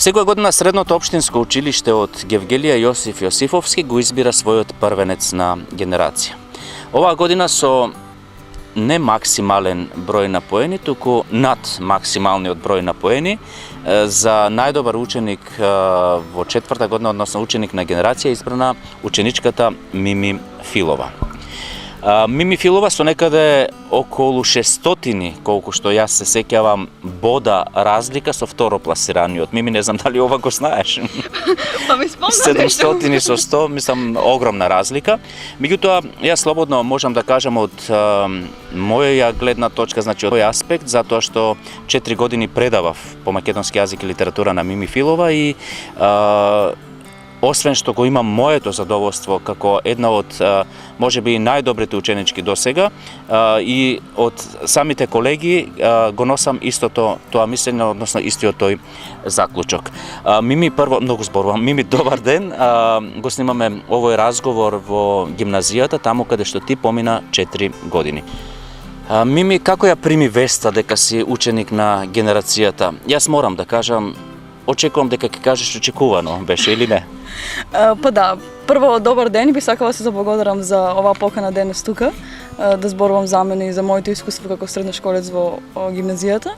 Секоја година Средното општинско училиште од Гевгелија Јосиф Јосифовски го избира својот првенец на генерација. Оваа година со не максимален број на поени, туку над максималниот број на поени за најдобар ученик во четврта година, односно ученик на генерација, избрана ученичката Мими Филова. Мими Филова со некаде околу 600, колку што јас се сеќавам, бода разлика со второпласираниот. Мими, не знам дали ова го знаеш. Па ми спомнам 700 со 100, мислам, огромна разлика. Меѓутоа, јас слободно можам да кажам од моја гледна точка, значи од тој аспект, затоа што 4 години предавав по македонски јазик и литература на Мими Филова и освен што го имам моето задоволство како една од можеби најдобрите ученички досега и од самите колеги го носам истото тоа мислење, односно истиот тој заклучок. Мими, прво многу зборувам. Мими, добар ден. Го снимаме овој разговор во гимназијата, таму каде што ти помина 4 години. Мими, како ја прими веста дека си ученик на генерацијата? Јас морам да кажам, очекувам дека ќе кажеш очекувано, беше или не? Па да, прво добар ден и би сакала да се заблагодарам за оваа покана денес тука, да зборувам за мене и за моето искуство како средношколец во гимназијата.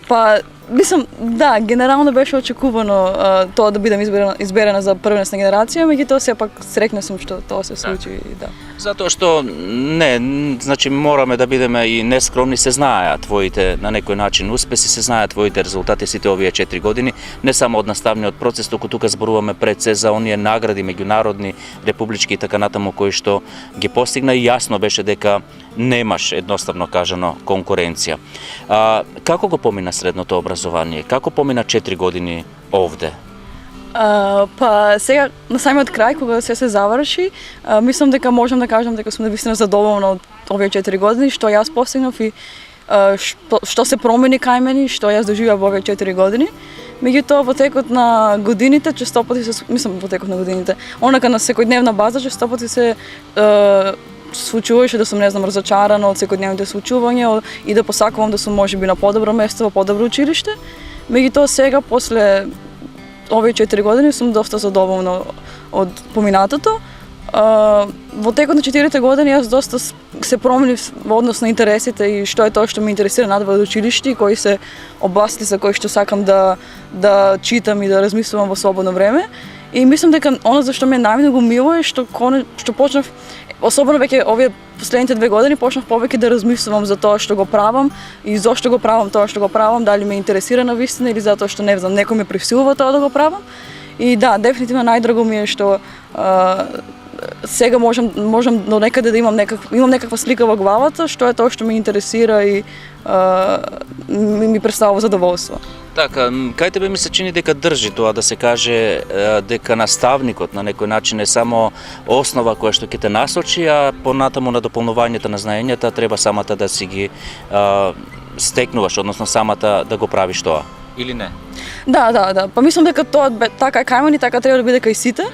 Па, мислам, да, генерално беше очекувано тоа да бидам изберена за првенец на генерација, меѓутоа сепак среќна сум што тоа се случи, да. Затоа што не, значи мораме да бидеме и нескромни, се знаеа твоите на некој начин успеси, се знаеа твоите резултати сите овие 4 години, не само од наставниот процес, туку тука зборуваме пред се за оние награди меѓународни, републички и така натаму кои што ги постигна и јасно беше дека немаш едноставно кажано конкуренција. Како го помина средното образование? Како помина 4 години овде? Па сега на самиот крај кога се заврши, мислам дека можам да кажам дека сум навистина задоволна од овие 4 години што јас постигнав и што се промени кај мене, што јас доживеав во овие 4 години. Меѓутоа во текот на годините честопати се, мислам во текот на годините, онака на секојдневна база честопати се случуваше да сум, не знам, разочарана од секојдневните случувања и да посакувам да сум можеби на подобро место, во подобро училиште. Меѓутоа сега после овие 4 години сум доста задоволна од поминатото. Во текот на 4 години јас доста се променив во однос на интересите и што е тоа што ме интересира надвор од училиште и кои се области за кои што сакам да читам и да размислувам во слободно време. И мислам дека она за што ме најмногу мило е што почнав, особено веќе овие последните 2 години, почнав повеќе да размислувам за тоа што го правам и зошто го правам тоа што го правам, дали ме интересира навистина или затоа што не знам, некој ме присилува тоа да го правам. И да, дефинитивно најдраго ми е што сега можам до некаде да имам некаква слика во главата, што е тоа што ме интересира и ми представува задоволство. Така, кај тебе ми се чини дека држи тоа да се каже дека наставникот на некој начин е само основа која што ќе те насочи, а понатаму на дополнувањето на знаењата треба самата да си ги стекнуваш, односно самата да го правиш тоа. Или не? Да. Па мислам дека тоа така е кај мене, така треба да биде кај сите.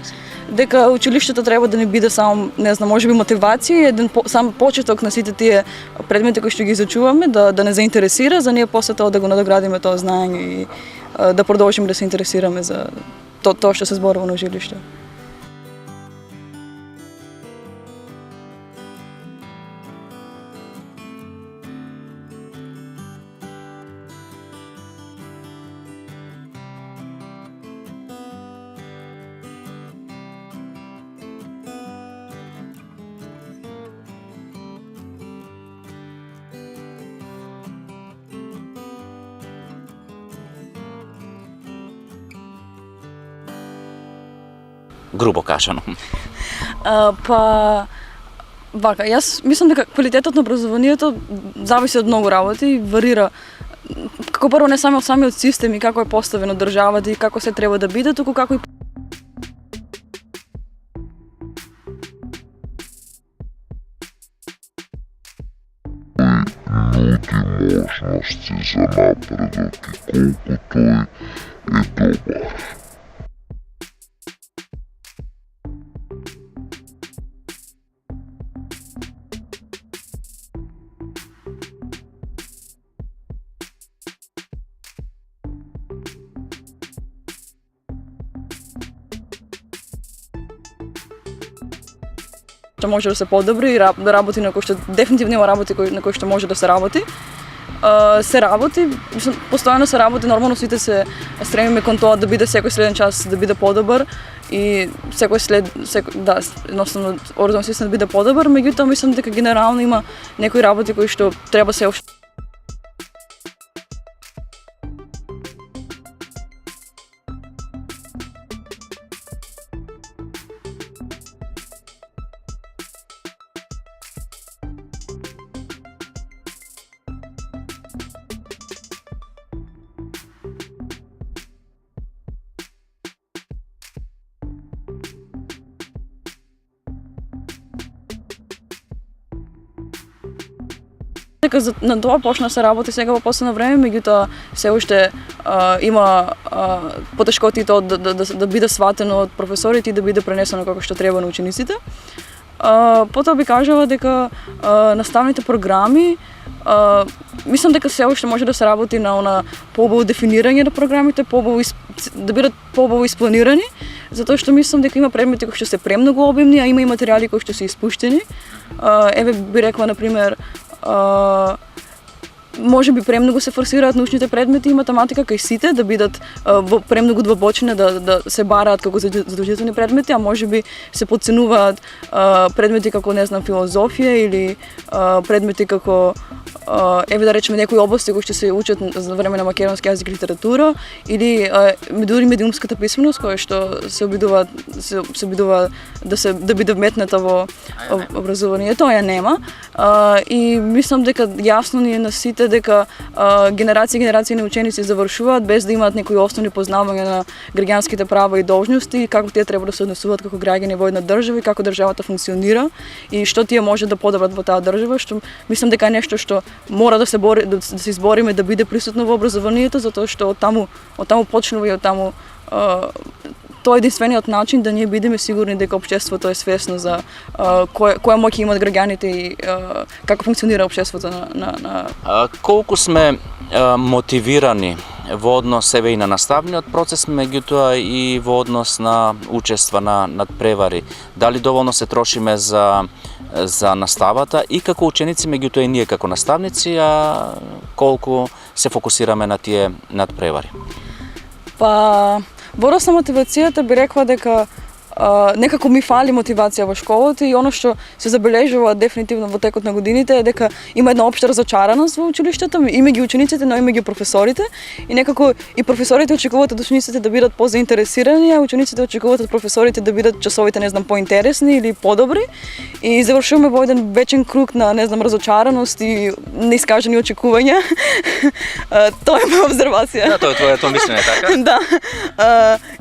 Дека училиштето треба да не биде само, не знам, можеби мотивација, еден сам почеток на сите тие предмети кои што ги изучуваме, да не заинтересира, за ние после тоа да го надоградиме тоа знаење и да продолжиме да се интересираме за тоа што се зборува на училиште. Грубо кажано. Па вака, јас мислам дека квалитетот на образованието зависи од многу работи, варира како прво не само од самиот систем и како е поставено државата и како се треба да биде, туку како и нуди можности за напредок и колку тој е добар. што може да се подобри и да работи на кој што дефинитивно има работи на кој што може да се работи. Се работи, постојано се работи, нормално сите се стремиме кон тоа да биде секој следен час да биде подобар и едноставно образовен систем да биде подобар, меѓутоа мислам дека генерално има некои работи кои што треба се уште. Дека на тоа почна се работи сега во последно време, меѓутоа се уште има потешкоти тоа да биде сватено од професорите и да биде пренесено како што треба на учениците. Потоа би кажала дека наставните програми мислам дека се уште може да се работи на поубаво дефинирање на програмите, да бидат поубаво испланирани, затоа што мислам дека има предмети кои што се премногу обимни, а има и материјали кои што се испуштени. Еве би рекла на пример може би премногу се форсираат научните предмети и математика кај сите да бидат премногу длабочни да се бараат како задолжителни предмети, а може би се потценуваат предмети како не знам филозофија или предмети како еве да речеме некои области кои што се учат за време на македонски јазик и литература или дури медиумската писменост која што се обидува да биде вметната во образованието, ја нема. И мислам дека јасно ни е на сите дека генерации на ученици завршуваат без да имаат некои основни познавања на граѓанските права и должности и како тие треба да се однесуваат како граѓани во една држава и како државата функционира и што тие може да подобрат во таа држава, што мислам дека е нешто што мора да се избориме да биде присутно во образованието, затоа што од таму почнува и од таму тоа е единствениот начин да ние бидеме сигурни дека општеството е свесно за која моќ имаат граѓаните и како функционира општеството на Колку сме мотивирани во однос себе и на наставниот процес, меѓутоа и во однос на учества на надпревари? Дали доволно се трошиме за наставата и како ученици, меѓутоа и ние како наставници, а колку се фокусираме на тие надпревари? Па во однос на мотивацијата би рекла дека некако ми фали мотивација во школата и оно што се забележува дефинитивно во текот на годините е дека има една општа разочараност во училиштата, и меѓу учениците, но и меѓу професорите. И некако и професорите очекуваат од учениците да бидат позаинтересирани, а учениците очекуваат од професорите да бидат часовите, не знам, поинтересни или подобри. И завршуваме во еден вечен круг на, не знам, разочараност и неискажани очекувања. Тоа е моја обзервација. Да, тоа е твоето мислење, така? Да.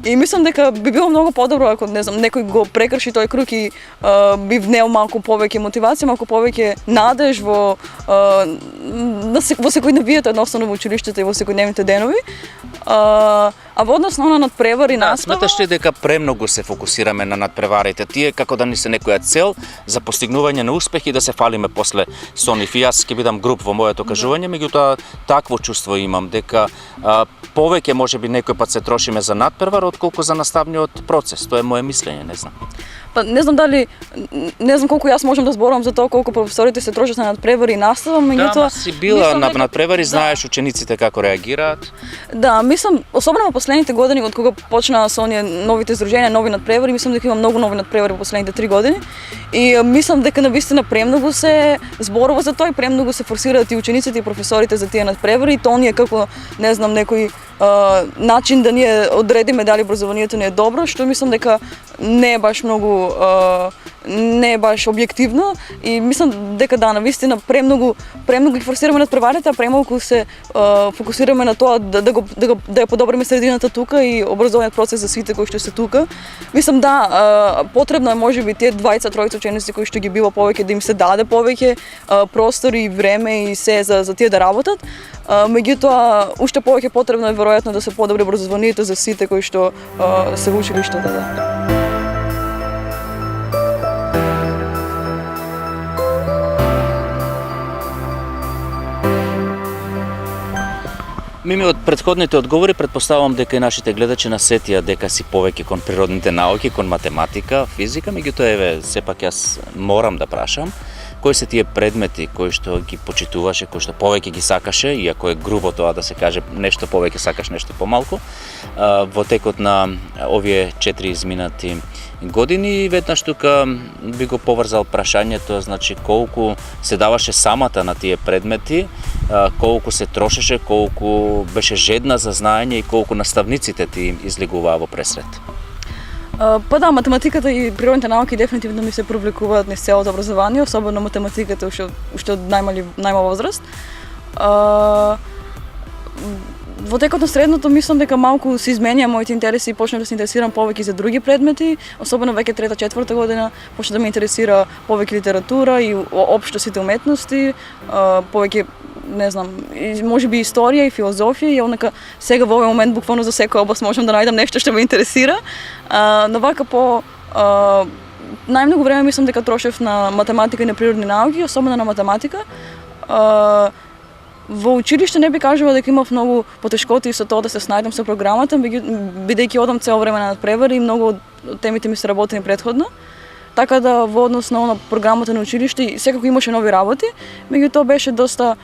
И мислам дека би било многу подобро ако некој го прекрши тој круг и би внел малку повеќе мотивација, малку повеќе надеж во секојдневието едноставно во училиштето и во секојдневните денови. А во однос на надпревари настава... Сметаш ли дека премногу се фокусираме на надпреварите? Тие како да ни се некоја цел за постигнување на успех и да се фалиме после со нив. И јас ќе бидам груб во моето кажување, меѓутоа такво чувство имам дека повеќе можеби некој пат се трошиме за надпревар отколку за наставниот процес. Тоа е мое мислење, не знам. Па не знам колку јас можам да зборувам за тоа колку професорите се трошат на надпревари и настава, меѓутоа си била на надпревари, знаеш учениците како реагираат. Да, мислам особено во последните години од кога почнаа со оние новите здруженија, нови надпревари, мислам дека има многу нови надпревари во последните 3 години. И мислам дека навистина премногу се зборува за тоа и премногу се форсираат и учениците и професорите за тие надпревари и тоа ни е како, не знам, некој начин да ние одредиме дали образованието ни е добро, што мислам дека не е баш многу не е баш објективно и мислам дека да, навистина премногу ги форсираме надпреварите, а премалку се фокусираме на тоа да ја подобриме средината тука и образовниот процес за сите кои што се тука. Мислам да, потребно е можеби тие 20-тројца ученици кои што ги бива повеќе да им се даде повеќе простор и време и се за тие да работат. Меѓутоа уште повеќе потребно е веројатно да се подобри образованието за сите кои што се во училиштето. Да. Мими, од претходните одговори претпоставувам дека и нашите гледачи насетија дека си повеќе кон природните науки, кон математика, физика, меѓутоа еве сепак јас морам да прашам кои се тие предмети кои што ги почитуваше, кои што повеќе ги сакаше, иако е грубо тоа да се каже нешто повеќе сакаш, нешто помалку, во текот на овие 4 изминати години. Веднаш тука би го поврзал прашањето, значи колку се даваше самата на тие предмети, колку се трошеше, колку беше жедна за знаење и колку наставниците ти излегуваа во пресрет. Па да, математиката и природните науки дефинитивно ми се привлекуваат низ целото образование, особено математиката уште од најмала возраст. Во текот на средното мислам дека малку се изменија моите интереси и почнав да се интересирам повеќе за други предмети, особено веќе трета, четврта година почна да ме интересира повеќе литература и општо сите уметности, повеќе не знам, можеби историја и филозофија, и однака сега во овој момент буквално за секоја област можам да најдам нешто што ме интересира. Но вака по најмногу време мислам дека трошев на математика и на природни науки, особено на математика. Во училиште не би кажала дека имав многу потешкоти со тоа да се снајдам со програмата, бидејќи одам цело време на надпревари и многу од темите ми се работени претходно. Така да во однос на програмата на училиште секако имаше нови работи, меѓутоа беше доста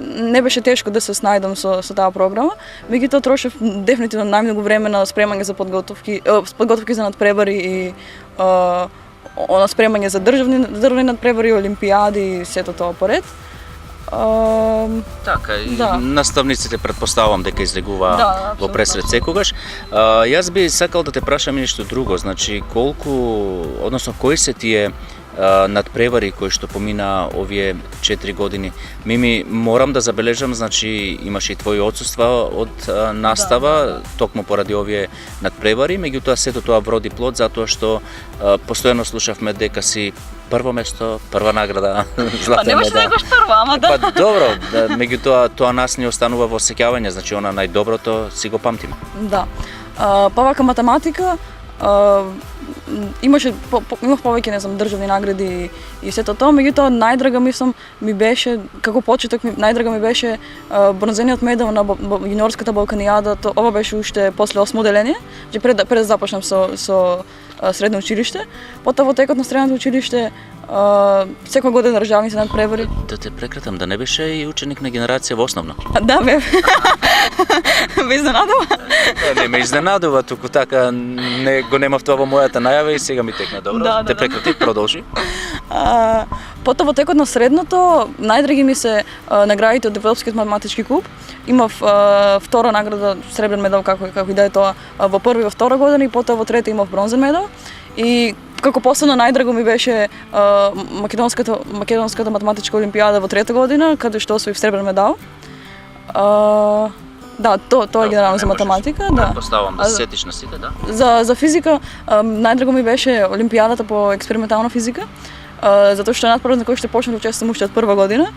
не беше тешко да се снајдам со таа програма, меѓутоа трошев дефинитивно најмногу време на спремање за подготовки за надпревари и на спремање за државни надпревари, олимпијади и сето тоа поред. Така, и да. Наставниците претпоставувам дека излегуваа во пресрет секогаш. Јас би сакал да те прашам нешто друго, значи односно кои се тие надпревари кои што помина овие 4 години. Мими, морам да забележам, значи имаше и твои отсуства од настава, токму поради овие надпревари, меѓутоа сето тоа вроди плод затоа што постојано слушавме дека си прво место, прва награда, златна медала. Не беше некош прва, ама да. Па добро, меѓутоа тоа нас не останува во сеќавање, значи она најдоброто си го памтиме. Да. Па вака математика имав повеќе, не знам, државни награди и сето тоа, меѓутоа најдрага мислам ми беше, како почеток најдрага ми беше бронзениот медал на јуниорската Балканијада. Ова беше уште после 8 оделение, пред да започнам со средно училиште. Потоа во текот на средното училиште секоја година државните надпревари. Да те прекратам, да не беше и ученик на генерација во основно? Да, бе. Ме изненадува? Не ме изненадува, туку така го немав тоа во мојата најава и сега ми текна добро. Да, те прекрати, продолжи. Потоа во текот на средното најдраги ми се наградите од Европскиот математички клуб. Имав втора награда, сребрен медал, како и да е тоа, во прва и во втора година, и потоа во трета имав бронзен медал. И како последно најдраго ми беше македонската математичка олимпијада во трета година, каде што освоив сребрен медал. Да, тоа е генерално за математика, да. Предпоставувам да се сетиш на сите, да. За физика најдраго ми беше олимпијадата по експериментална физика, затоа што е надпревар на кој што почнав да учествувам уште од прва година.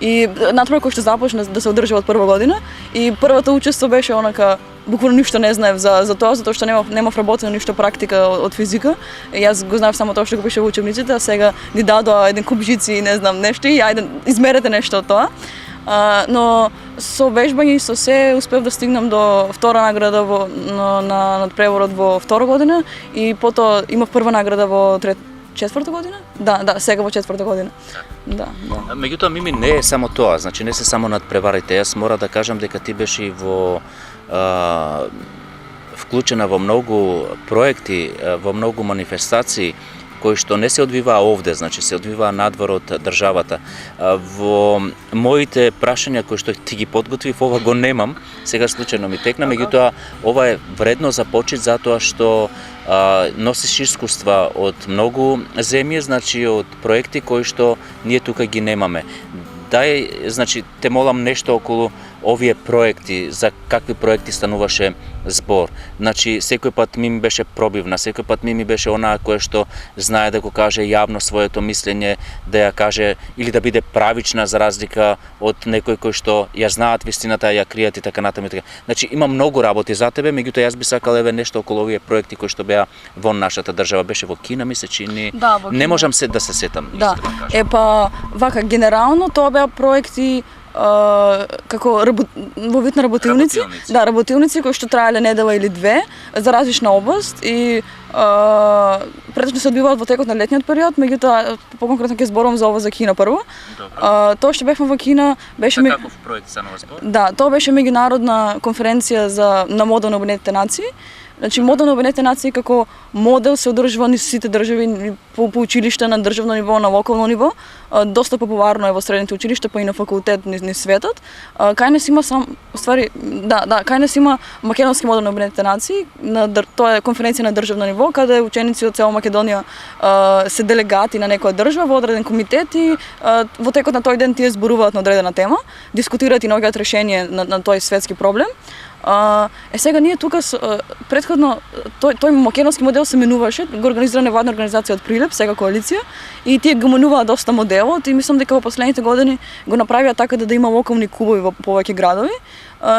И надпревар кој што започна да се одржува од прва година, и првото учество беше онака буквално ништо не знаев за тоа, затоа што немав работено ништо практика од физика. Јас го знаев само тоа што го пише во учебниците, а сега ни дадоа еден куп жици и не знам нешто и ајде измерете нешто од тоа. Но со вежбање и со се успев да стигнам до втора награда на надпреварот во втора година и потоа имав прва награда во четврта година? Да, сега во четврта година. Да. Меѓутоа, Мими, не е само тоа, значи не се само надпреварите. Јас мора да кажам дека ти беше и вклучена во многу проекти, во многу манифестации кои што не се одвиваа овде, значи се одвиваа надвор од државата. Во моите прашања кои што ти ги подготвив, ова го немам, сега случајно ми текна, меѓутоа ова е вредно за почит затоа што носиш искуства од многу земји, значи од проекти кои што ние тука ги немаме. Дај, значи, те молам нешто околу овие проекти, за какви проекти стануваше збор. Значи, секој пат ми беше пробивна, секој пат ми беше онаа која што знае да го каже јавно своето мислење, да ја каже или да биде правична за разлика од некој кој што ја знаат вистината, ја кријат и така натаму и така. Значи, има многу работи за тебе, меѓутоа јас би сакал еве нешто околу овие проекти кои што беа во нашата држава, беше во Кина, ми се чини. Да, во Кина. Не можам се да се сетам. Да. Па вака генерално тоа беа проекти како во вид на работилници. Работилници. Да, работилници кои што траеле недела или две за различна област и претежно се одбиваат во текот на летниот период, меѓутоа поконкретно ќе зборувам за ова за Кина прво. Тоа што бевме во Кина беше Каков проект станува збор? Да, тоа беше меѓународна конференција на модел на Обединетите нации. Значи, модел на Обединетите нации како модел се одржува низ сите држави по училишта на државно ниво, на локално ниво. Доста популарно е во средните училишта, па и на факултет низ светот. Кај нас има кај нас има македонски модел на Обединетите нации. Тоа е конференција на државно ниво, каде ученици од цела Македонија се делегати на некоја држава во одреден комитет и во текот на тој ден тие зборуваат на одредена тема, дискутираат и наоѓаат решение на тој светски проблем. Сега ние тука претходно тој македонски модел се менуваше, го организира невладна организација од Прилеп, сега коалиција, и тие го менуваат доста моделот и мислам дека во последните години го направија така да има локални клубови во повеќе градови.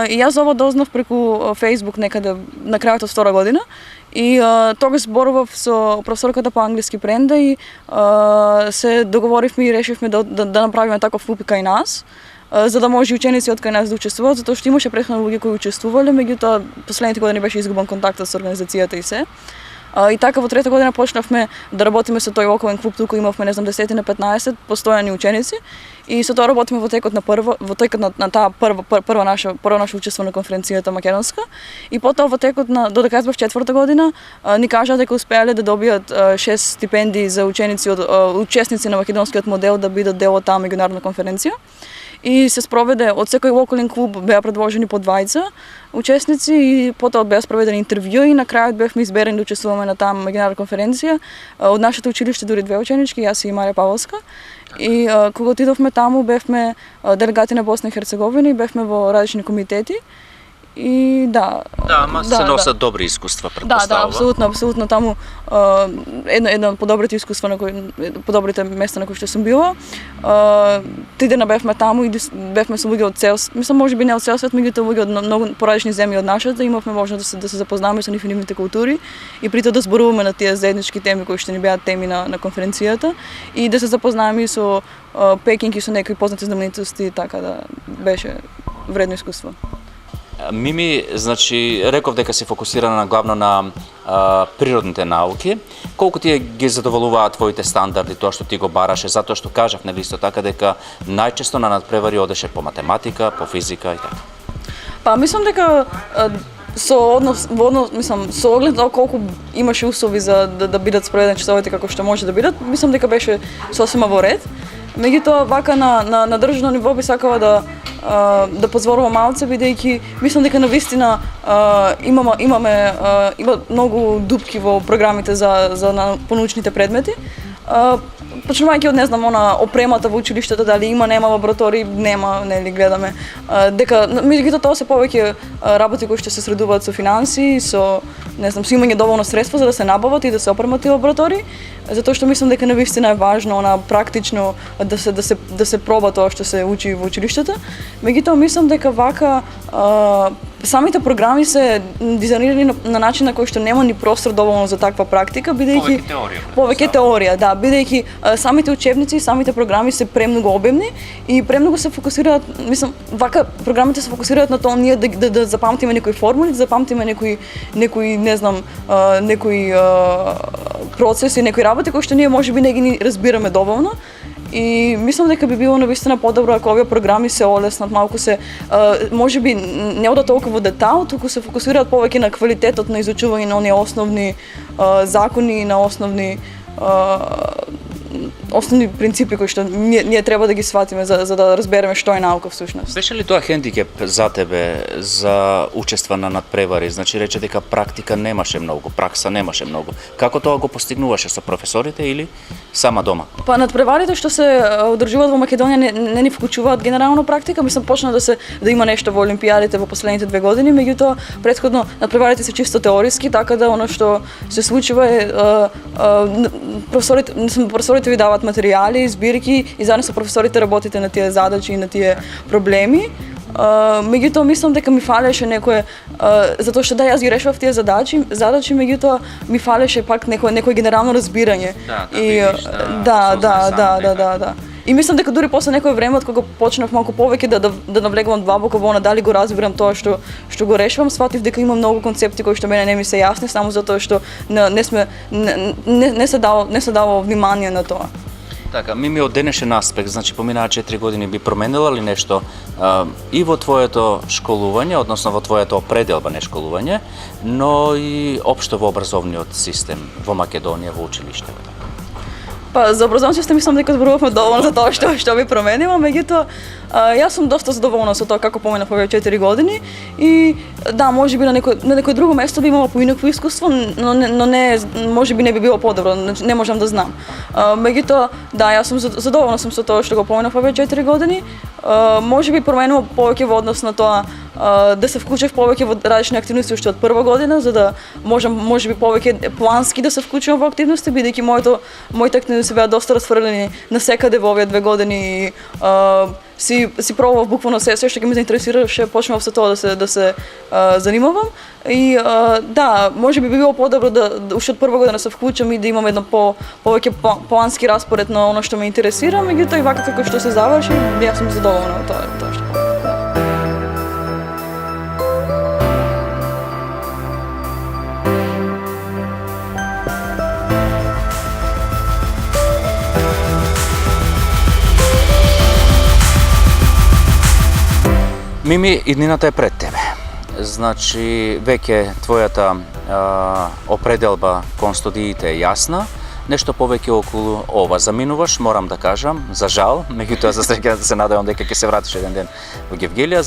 И јас ова дознав преку Facebook некаде на крајот од втора година. И тогаш зборував со професорката по англиски Пренда и се договоривме и решивме да направиме таков клуб кај нас, за да може ученици од кај нас да учествуваат, затоа што имаше претходно луѓе кои учествувале, меѓутоа последните години беше изгубен контактот со организацијата и се. И така во трета година почнавме да работиме со тој локален клуб, туку имавме не знам 10 на 15 постојани ученици и со тоа работиме во текот на таа прва наше учество на конференцијата македонска и потоа во текот на додека јас бев четврта година ни кажаа дека успеале да добијат 6 стипендии за ученици од учесници на македонскиот модел да бидат дел од таа меѓународна конференција. И се спроведе од секој локален клуб беа предложени по двајца учесници и потоа беа спроведени интервју и на крајот бевме изберени да учествуваме на таа меѓународна конференција. Од нашето училиште дури две ученички, јас и Марија Павловска. И кога отидовме таму бевме делегати на Босна и Херцеговина и бевме во различни комитети. И да. Да, се носат добри искуства, претпоставувам. Да, апсолутно таму едно од подобрите искуства на подобрите места на кои што сум била. Тидена бевме таму и бевме со луѓе од цел, мислам можеби не од цел свет, меѓутоа луѓе од многу поразлични земји од нашата, имавме можност да се запознаваме со нивните култури и притоа да зборуваме на тие заеднички теми кои што ни беа теми на конференцијата и да се запознаваме и со Пекинг и со некои познати знаменитости, така да беше вредно искуство. Мими, значи, реков дека се фокусирана главно на природните науки. Колку ти ги задоволуваат твоите стандарди, тоа што ти го бараше, затоа што кажав нели исто така дека најчесто на надпревари одеше по математика, по физика и така. Па мислам дека со оглед на колку имаше услови за да бидат спроведени часовите како што може да бидат, мислам дека беше сосема во ред. Меѓутоа вака на државно ниво би сакала да позворувам малце, бидејќи мислам дека навистина има многу дупки во програмите за понаучните предмети. Почнувајќи од не знам опремата во училиштата, дали има, нема лаборатории, нема, нели гледаме дека меѓутоа тоа се повеќе работи кои што се средуваат со финанси, со не знам, со имање доволно средства за да се набават и да се опремат тие лаборатории, затоа што мислам дека навистина е важно практично да се проба тоа што се учи во училиштата. Меѓутоа мислам дека вака самите програми се дизајнирани на начин на кој што нема ни простор доволно за таква практика, бидејќи повеќе теорија, да, бидејќи самите учебници и самите програми се премногу обемни и премногу се фокусираат, мислам, вака програмите се фокусираат на тоа ние да запамтиме некои формули, да запамтиме некои не знам, некои процеси, некои работи кои што ние можеби не ги разбираме доволно. И мислам дека би било навистина подобро ако овие програми се олеснат, малку се можеби не одат толку во детал, туку се фокусираат повеќе на квалитетот на изучување на оние основни закони, на основни принципи кои што ние треба да ги сватиме за да разбереме што е наука всушност. Беше ли тоа хендикеп за тебе за учество на надпревари? Значи рече дека практика немаше многу, пракса немаше многу. Како тоа го постигнуваше со професорите или сама дома? Па надпреварите што се одржуваат во Македонија не ни вклучуваат генерално практика, мислам почна да има нешто во олимпијадите во последните 2 години, меѓутоа претходно надпреварите се чисто теориски, така да она што се случува е професорите ви даваат материјали, збирки и заедно со професорите работите на тие задачи и на тие проблеми. Меѓутоа мислам дека ми фалеше некое затоа што јас ги решавав тие задачи, меѓутоа ми фалеше пак некое генерално разбирање. Да. И мислам дека дури после некое време, кога почнав малку повеќе да навлегувам длабоко во она дали го разбирам тоа што го решавам, сватив дека има многу концепти кои што мене не ми се јасни само затоа што не се дава внимание на тоа. Така, Мими, од денешен аспект, значи поминаа 4 години, би променила ли нешто и во твоето школување, односно во твојата определба, не школување, но и општо во образовниот систем во Македонија, во училиштето? Па за образовен систем мислам дека зборувавме доволно за тоа што би променила, меѓутоа јас сум доста задоволна со тоа како поминав овие 4 години и да, можеби на некој друго место би имала поинакво искуство, но не можеби не би било подобро, не можам да знам. Меѓутоа, да, јас сум задоволна сум со тоа што го поминав овие 4 години. Можеби променува повеќе во однос на тоа да се вклучев повеќе во различни активности уште од прва година, за да можеби повеќе плански да се вклучувам во активности, бидејќи моите активности беа доста расфрлени насекаде во овие 2 години и си пробував буквално се што ќе ме заинтересираше, почнав со тоа да се занимавам и да, можеби би било подобро да уште од прва година се вклучам и да имам едно повеќе плански распоред на оно што ме интересира, меѓутоа и вака како што се заврши, јас сум задоволна од тоа што. Мими, иднината е пред тебе. Значи, веќе твојата определба кон студиите е јасна. Нешто повеќе околу ова заминуваш, морам да кажам, за жал, меѓутоа за среќа да се надевам дека ќе се вратиш еден ден во Гевгелија,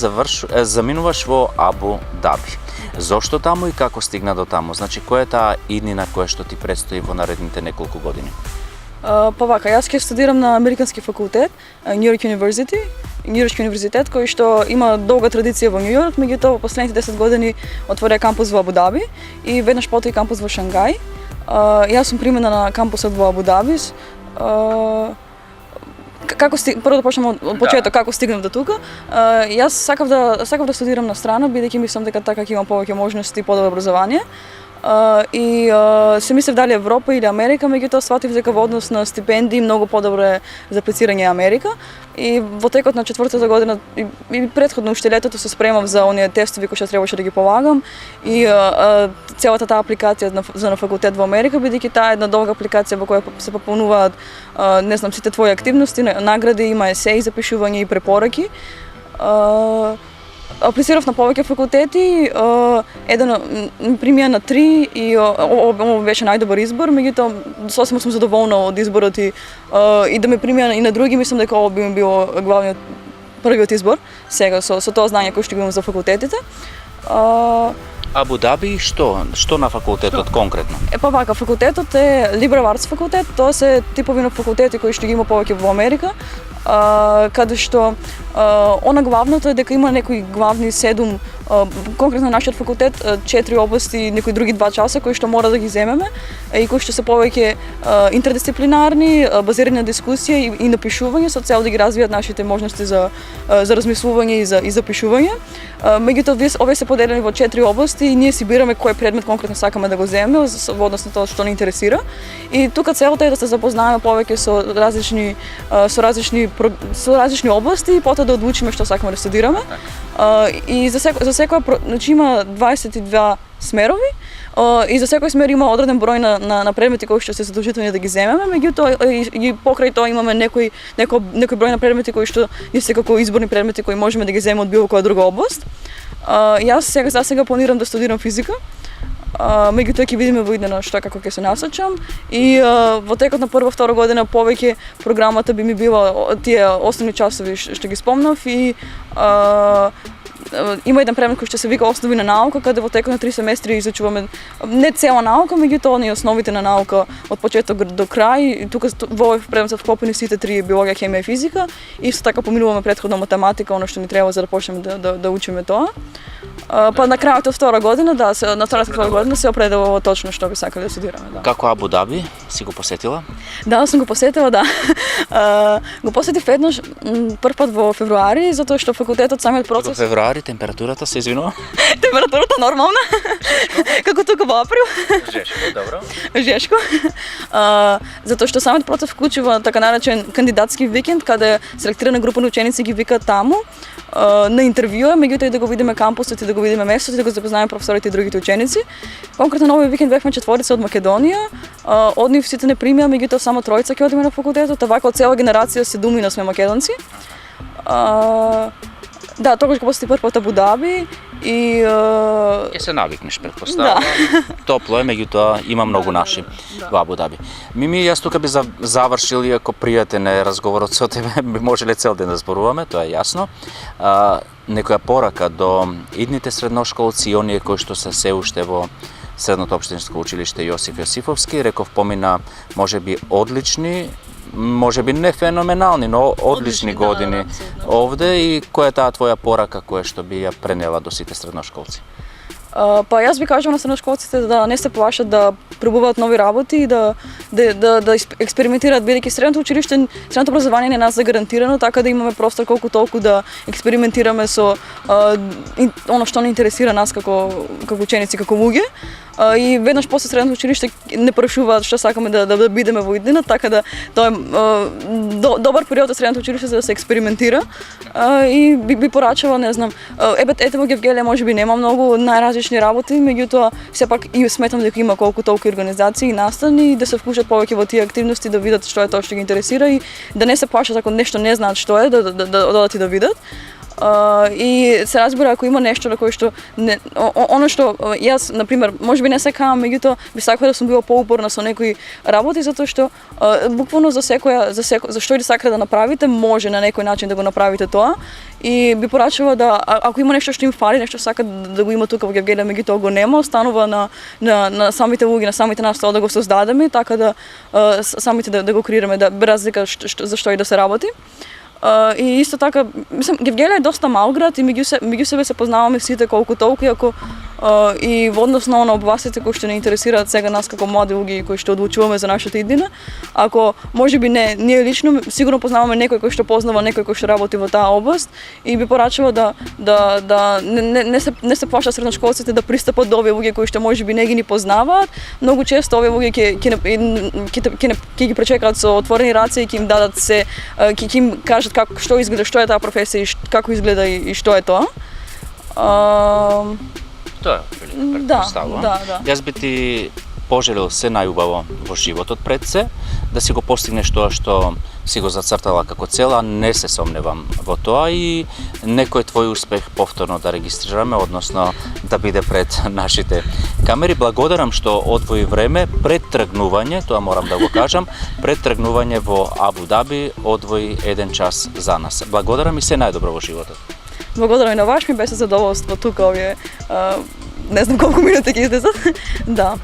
заминуваш во Абу Даби. Зошто таму и како стигна до таму? Значи, која е таа иднина која што ти предстои во наредните неколку години? Па вака, јас ќе студирам на Американски факултет, Нью-Йорк Нью-Йоркски универзитет, кој што има долга традиција во Нью-Йорк, меѓутоа во последните 10 години отворија кампус во Абу Даби и веднаш потоа и кампус во Шангај. Јас сум примена на кампусот во Абу Даби. Прво да почнем од почеток, како стигнав до тука. Јас сакав да студирам на страна, бидејќи мислам дека така ќе имам повеќе можности и подобро образование. И се мислев дали Европа или Америка, меѓутоа сватив дека во однос на стипендии многу подобро е за аплицирање Америка. И во текот на 4-та година и претходно уште летото се спремав за оние тестови кои што требаше да ги полагам и целата таа апликација за на факултет во Америка, бидејќи таа е една долга апликација во која се пополнуваат не знам сите твои активности, награди, има есеи, запишување и препораки. Аплицирав на повеќе факултети, еден ми примија на 3 и ово беше најдобар избор, меѓутоа сосема сум задоволна од изборот и да ме примија и на други, мислам дека ово би ми било првиот избор сега со тоа знање кој што го имам за факултетите. Абу Даби, што на факултетот конкретно? Па вака, факултетот е Liberal Arts факултет, тоа се типови на факултети кои што ги има повеќе во Америка, каде што она главното е дека има некои главни 7, конкретно нашиот факултет 4 области, некои други 2 часа кои што мора да ги земеме и кои што се повеќе интердисциплинарни, базирани на дискусија и напишување со цел да ги развијат нашите можности за размислување и за пишување. Меѓутоа овие се поделени во 4 области и ние си бираме кој предмет конкретно сакаме да го земеме во однос на тоа што ни интересира. И тука целта е да се запознаеме повеќе со различни области и потоа да одлучиме што сакаме да студираме. И за секоја, значи има 22 смерови и за секој смер има одреден број на предмети кои што се задолжителни да ги земеме, меѓутоа и покрај тоа имаме некој број на предмети кои што и секако изборни предмети кои можеме да ги земеме од било која друга област. Јас сега планирам да студирам физика. Меѓутоа ќе видиме во иднина што како ќе се насочам и во текот на прва-втора година повеќе програмата би ми била тие основни часови што ги спомнав и има еден предмет кој што се вика основи на наука, каде во текот на 3 семестри изучуваме не цела наука, меѓутоа и основите на наука од почеток до крај. И тука во овој предмет се вклопени сите 3: биологија, хемија и физика. Исто така поминуваме претходно математика, она што ни треба за да почнеме да учиме тоа. Па на крајот од втора година, да, на втора година се определува точно што би сакале да студираме, да. Како Абу Даби си го посетила? Да, сум го посетила, да. Го посетив еднаш прв пат во февруари, затоа што факултетот, самиот Во процес. февруари температурата се извинувам. Температурата нормална, како тука во април. Жешко, добро. Жешко. Затоа што самиот процес вклучува така наречен кандидатски викенд, каде селектирана група на ученици ги вика таму на интервјуа, меѓутоа и да го видиме кампусот и да го видиме местото и да го запознаеме професорите и другите ученици. Конкретно на овој викенд бевме четворица од Македонија. Од нив сите не примија, меѓутоа само тројца ќе одиме на факултетот, вака од цела генерација 7 сме македонци. Да, тогаш го посети прв пат Абу Даби и Ќе се навикнеш, предпоставувам. Топло е, меѓутоа има многу наши во Абу Даби. Мими, јас тука би завршил, иако пријатен е разговорот со тебе, би можеле цел ден да зборуваме, тоа е јасно. Некоја порака до идните средношколци и оние кои што се се уште во Средното општинско училиште Јосиф Јосифовски, реков помина можеби одлични, можеби не феноменални, но одлични години овде, и која е таа твоја порака која што би ја пренела до сите средношколци? Па јас би кажала на средношколците да не се плашат да пробуваат нови работи и да експериментираат, бидејќи средното образование не нас загарантирано, така да имаме простор колку толку да експериментираме со оно што не интересира нас како ученици, како луѓе. И веднаш после средното училиште не прашуваат што сакаме да бидеме во иднина, така да тоа е добар период од средното училиште за да се експериментира. И би порачала, не знам, ете во Гевгелија можеби нема многу најразлични работи, меѓутоа сепак и сметам дека има колку толку организации и наставни, и да се вклучат повеќе во тие активности, да видат што е тоа што ги интересира и да не се плашат ако нешто не знаат што е, да одат и да видат. И се разбира ако има нешто на кое што оно што јас на пример можеби не сакам, меѓутоа би сакала да сум била поупорна со некои работи, затоа што буквално за што и сака да направите, може на некој начин да го направите тоа. И би порачала да ако има нешто што им фали, нешто сака да го има тука во Гевгелија, меѓутоа го нема, останува на самите луѓе, на самите нас тоа да го создадеме, така да самите да го креираме, да без разлика за што и да се работи. И исто така, мислам, Гевгелија е доста мал град и меѓу себе се познаваме сите колку толку, иако и во однос на обвасите кои што не интересираат сега нас како млади луѓе кои што одлучуваме за нашата иднина, ако можеби не ние лично, сигурно познаваме некој кој што познава некој кој што работи во таа област, и би порачала да не се плашат средношколците да пристапат до овие луѓе кои што можеби не ги познаваат. Многу често овие луѓе ќе ги пречекаат со отворени раце и ќе им дадат се, ќе им кажат што изгледа, што е таа професија и како изгледа и што е тоа. Тоа е, предпоставувам. Да. Јас би ти пожелел се најубаво во животот пред се, да си го постигнеш тоа што си го зацртала како цел, а не се сомневам во тоа, и некој твој успех повторно да регистрираме, односно да биде пред нашите камери. Благодарам што одвои време пред тргнување, тоа морам да го кажам, пред тргнување во Абу Даби, одвои 1 час за нас. Благодарам и се најдобро во животот. Благодарам и на ваш, ми беше задоволство тука овие не знам колку минути ќе излезат. Да,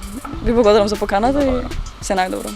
ви благодарам за поканата и се најдобро.